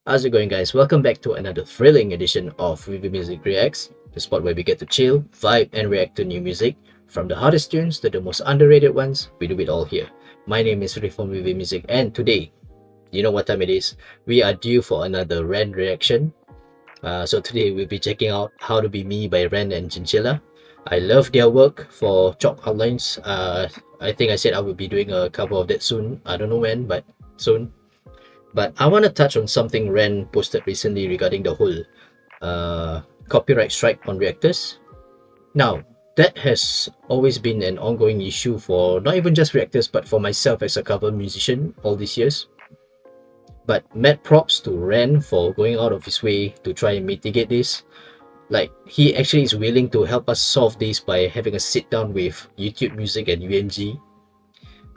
How's it going, guys? Welcome back to another thrilling edition of Review Music Reacts, the spot where we get to chill, vibe, and react to new music. From the hottest tunes to the most underrated ones, we do it all here. My name is Rick from Review Music, and today, you know what time it is? We are due for another REN reaction. So today we'll be checking out How to Be Me by REN and Chinchilla. I love their work for chalk outlines. I think I said I will be doing a cover of that soon. I don't know when, but soon. But I want to touch on something Ren posted recently regarding the whole copyright strike on reactors. Now, that has always been an ongoing issue for not even just reactors, but for myself as a cover musician all these years. But mad props to Ren for going out of his way to try and mitigate this. Like, he actually is willing to help us solve this by having a sit down with YouTube Music and UNG.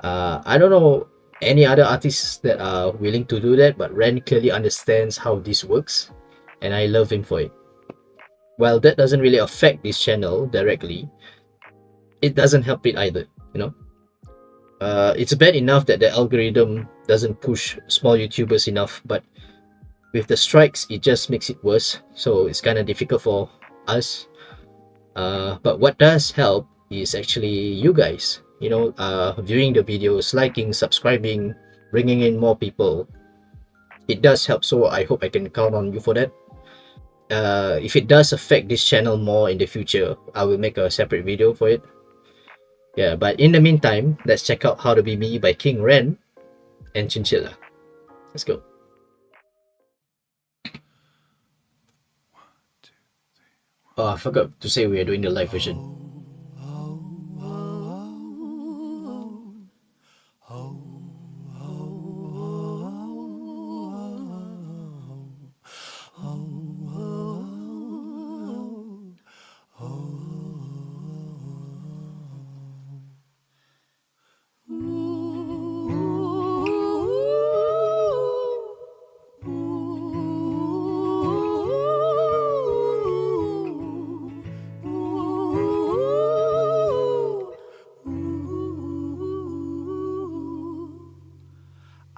I don't know any other artists that are willing to do that, but Ren clearly understands how this works, and I love him for it. While that doesn't really affect this channel directly, it doesn't help it either, you know. It's bad enough that the algorithm doesn't push small YouTubers enough, but with the strikes, it just makes it worse. So it's kind of difficult for us. But what does help is actually you guys, viewing the videos, liking, subscribing, bringing in more people. It does help, so I hope I can count on you for that. If it does affect this channel more in the future, I will make a separate video for it. Yeah, but in the meantime, let's check out How to Be Me by King Ren and Chinchilla. Let's go. Oh, I forgot to say we are doing the live version.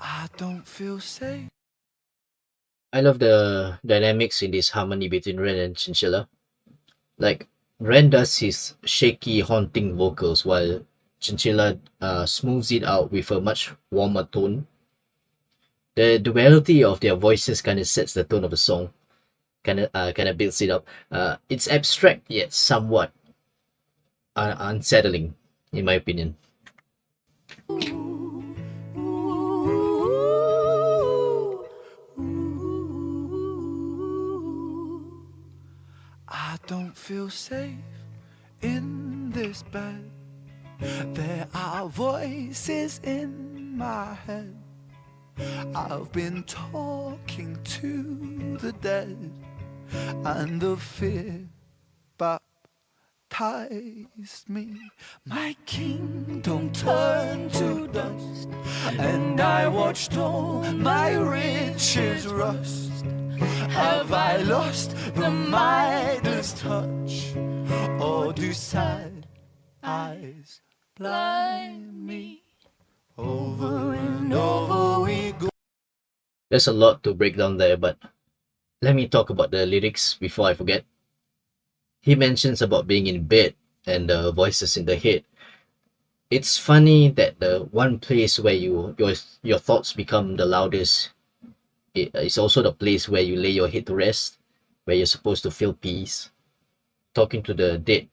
I don't feel safe. I love the dynamics in this harmony between Ren and Chinchilla. Like, Ren does his shaky, haunting vocals while Chinchilla smooths it out with a much warmer tone. The duality of their voices kind of sets the tone of the song, kind of builds it up. It's abstract yet somewhat unsettling, in my opinion. I don't feel safe in this bed. There are voices in my head. I've been talking to the dead, and the fear baptized me. My kingdom turned to dust, and I watched all my riches rust. Have I lost the Midas touch, or do sad eyes blind me? Over and over we go. There's a lot to break down there, but let me talk about the lyrics before I forget. He mentions about being in bed and the voices in the head. It's funny that the one place where your thoughts become the loudest is also the place where you lay your head to rest, where you're supposed to feel peace. Talking to the dead,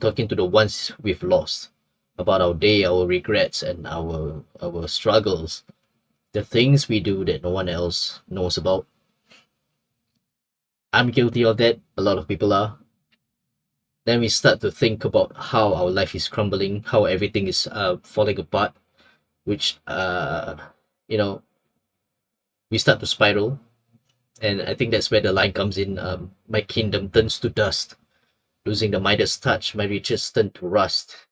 talking to the ones we've lost about our day, our regrets, and our struggles, the things we do that no one else knows about. I'm guilty of that. A lot of people are. Then we start to think about how our life is crumbling, how everything is falling apart, which we start to spiral. And I think that's where the line comes in. My kingdom turns to dust, losing the Midas touch. My riches turn to rust.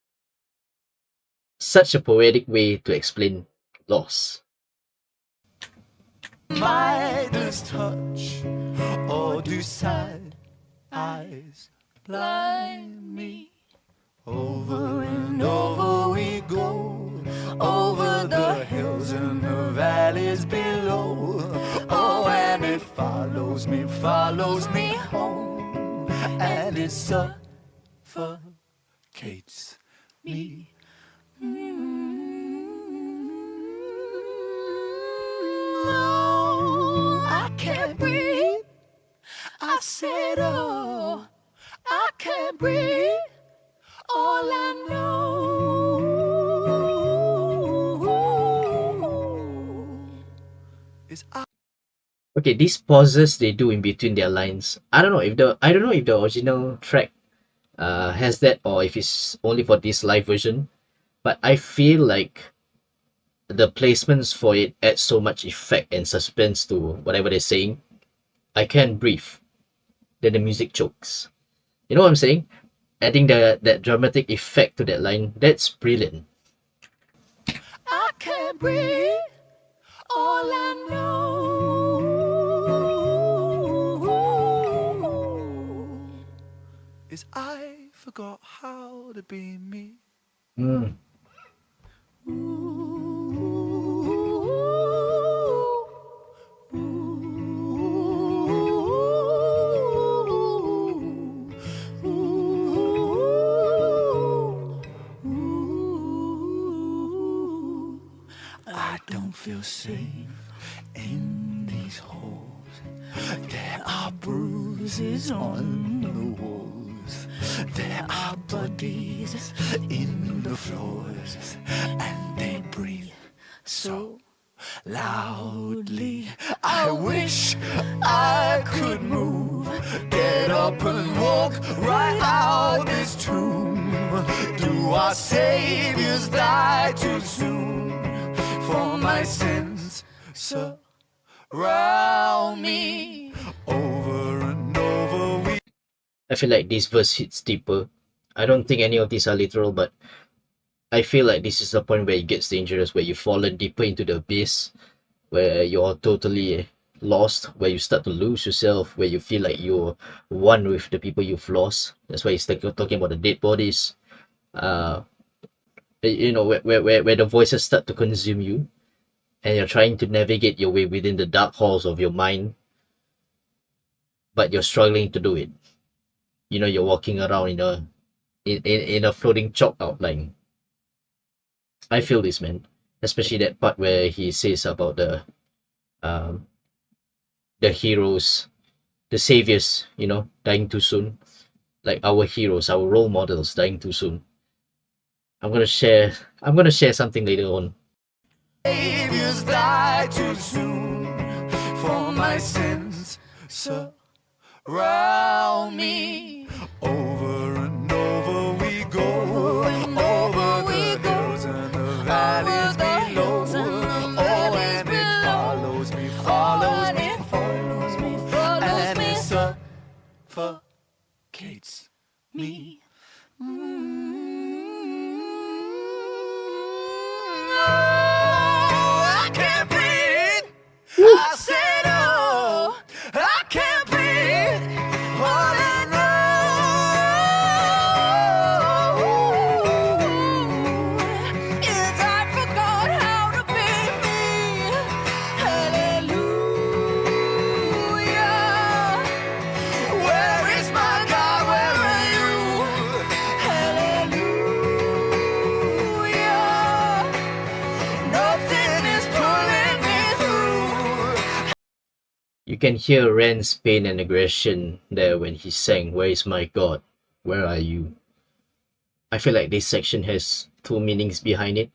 Such a poetic way to explain loss. Midas touch, or do sad eyes blind me? Over and over we go, over the hills and the valleys below. Oh, follows me home, and it suffocates me. No, I can't breathe. I said, oh, I can't breathe. All I know is Okay, these pauses they do in between their lines. I don't know if the original track has that, or if it's only for this live version. But I feel like the placements for it add so much effect and suspense to whatever they're saying. I can't breathe. Then the music chokes. You know what I'm saying? Adding that dramatic effect to that line, that's brilliant. I can't breathe. All I know is I forgot how to be me. Mm. I don't feel safe in these halls. There are bruises on the walls. There are bodies in the floors, and they breathe so loudly. I wish I could move, get up and walk right out this tomb. Do our saviors die too soon? For my sins surround me over and over. I feel like this verse hits deeper. I don't think any of these are literal, but I feel like this is the point where it gets dangerous, where you've fallen deeper into the abyss, where you're totally lost, where you start to lose yourself, where you feel like you're one with the people you've lost. That's why he's talking about the dead bodies. You know, where the voices start to consume you, and you're trying to navigate your way within the dark halls of your mind, but you're struggling to do it. You know, you're walking around in a floating chalk outline. I feel this, man, especially that part where he says about the heroes, the saviors, you know, dying too soon, like our heroes, our role models dying too soon. I'm gonna share something later on. Saviors die too soon, for my sins surround me. Over and over we go, over the hills and the valleys below. Oh, and it follows me, and it suffocates me. I can't breathe. I said, oh, I can't breathe. All I know is I forgot how to be me. Hallelujah. Where is my God? Where are you? Hallelujah. Nothing is pulling me through. You can hear Ren's pain and aggression there when he sang, "Where is my God? Where are you?" I feel like this section has two meanings behind it.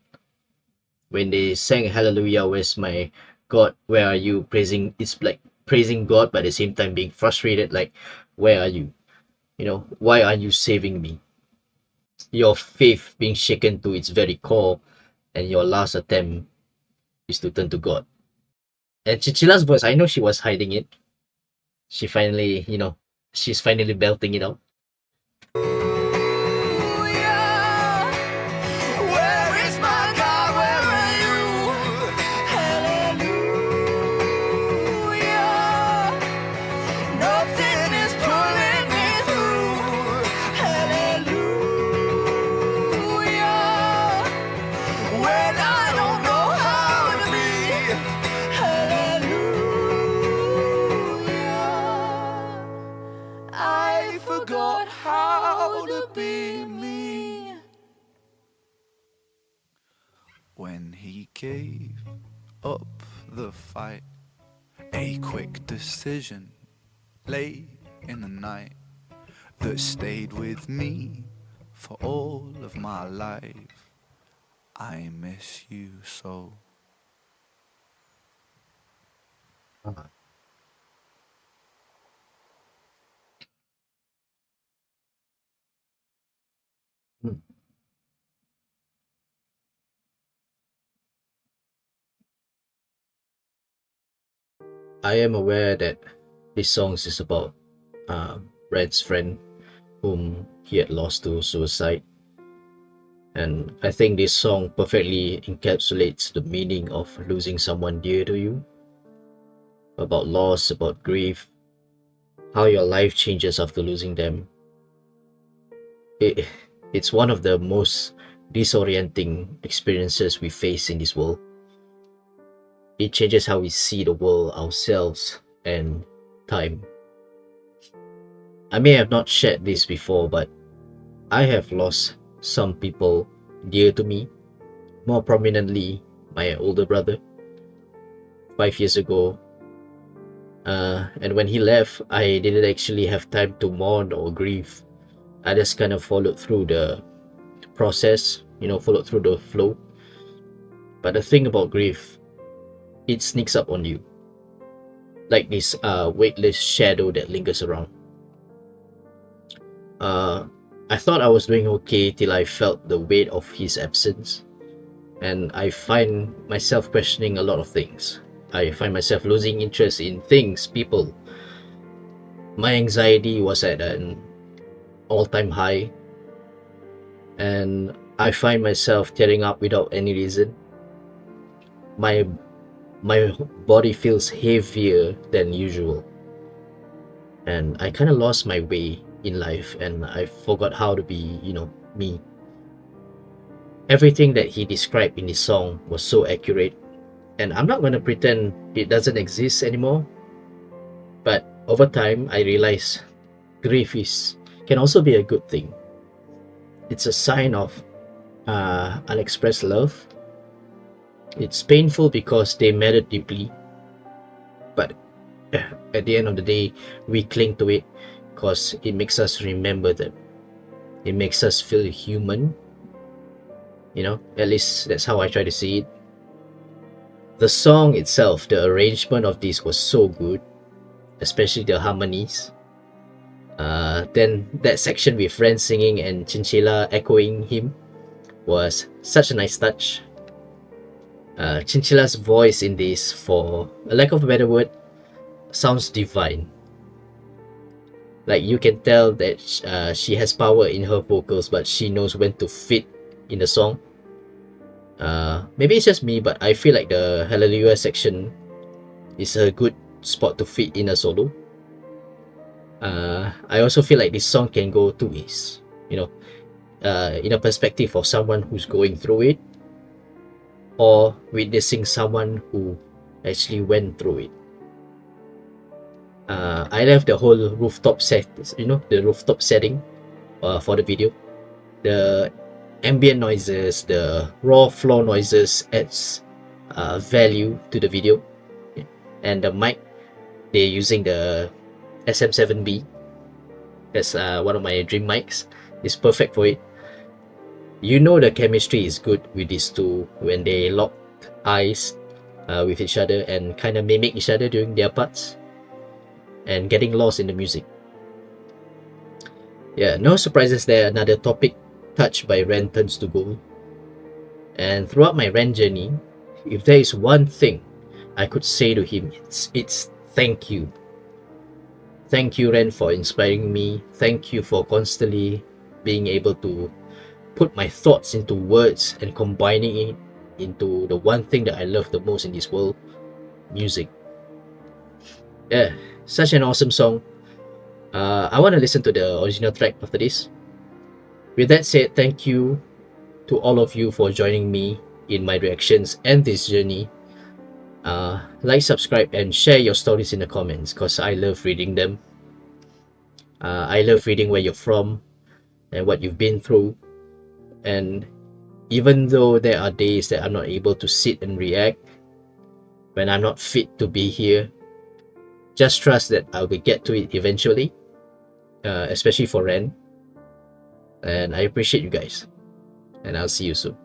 When they sang "Hallelujah, where's my God? Where are you?" It's like praising God, but at the same time being frustrated, like, where are you? You know, why are you saving me? Your faith being shaken to its very core, and your last attempt is to turn to God. And Chinchilla's voice, I know she was hiding it. She's finally belting it out. Where is my God? Where are you? Hallelujah. Nothing is pulling me through. Hallelujah. When I don't know how to be. Hallelujah. gave up the fight. A quick decision late in the night that stayed with me for all of my life. I miss you so. Uh, hmm. I am aware that this song is about Red's friend whom he had lost to suicide. And I think this song perfectly encapsulates the meaning of losing someone dear to you, about loss, about grief, how your life changes after losing them. It, it's one of the most disorienting experiences we face in this world. It changes how we see the world, ourselves, and time. I may have not shared this before, but I have lost some people dear to me, more prominently my older brother, 5 years ago. And when he left, I didn't actually have time to mourn or grieve. I just kind of followed through the process, followed through the flow. But the thing about grief, it sneaks up on you like this weightless shadow that lingers around. Uh, I thought I was doing okay till I felt the weight of his absence, and I find myself questioning a lot of things. I find myself losing interest in things, people. My anxiety was at an all-time high, and I find myself tearing up without any reason. My body feels heavier than usual, and I kind of lost my way in life, and I forgot how to be, me. Everything that he described in his song was so accurate, and I'm not going to pretend it doesn't exist anymore. But over time, I realized grief can also be a good thing. It's a sign of unexpressed love. It's painful because they mattered deeply, but at the end of the day, we cling to it because it makes us remember them. It makes us feel human. At least that's how I try to see it. The song itself, the arrangement of this was so good, especially the harmonies. Then that section with Ren singing and Chinchilla echoing him was such a nice touch. Chinchilla's voice in this, for a lack of a better word, sounds divine. Like you can tell that she has power in her vocals, but she knows when to fit in the song. Maybe it's just me, but I feel like the Hallelujah section is a good spot to fit in a solo. I also feel like this song can go two ways, in a perspective of someone who's going through it, or witnessing someone who actually went through it. I love the whole rooftop set, the rooftop setting for the video. The ambient noises, the raw floor noises adds value to the video. And the mic, they're using the SM7B. That's one of my dream mics. It's perfect for it. The chemistry is good with these two when they lock eyes with each other and kind of mimic each other during their parts and getting lost in the music. Yeah, no surprises there. Another topic touched by Ren turns to gold. And throughout my Ren journey, if there is one thing I could say to him, it's thank you. Thank you, Ren, for inspiring me. Thank you for constantly being able to put my thoughts into words and combining it into the one thing that I love the most in this world, music. Yeah, such an awesome song. I want to listen to the original track after this. With that said, thank you to all of you for joining me in my reactions and this journey. Like, subscribe, and share your stories in the comments because I love reading them. I love reading where you're from and what you've been through. And Even though there are days that I'm not able to sit and react, when I'm not fit to be here, just trust that I will get to it eventually, especially for REN. And I appreciate you guys. And I'll see you soon.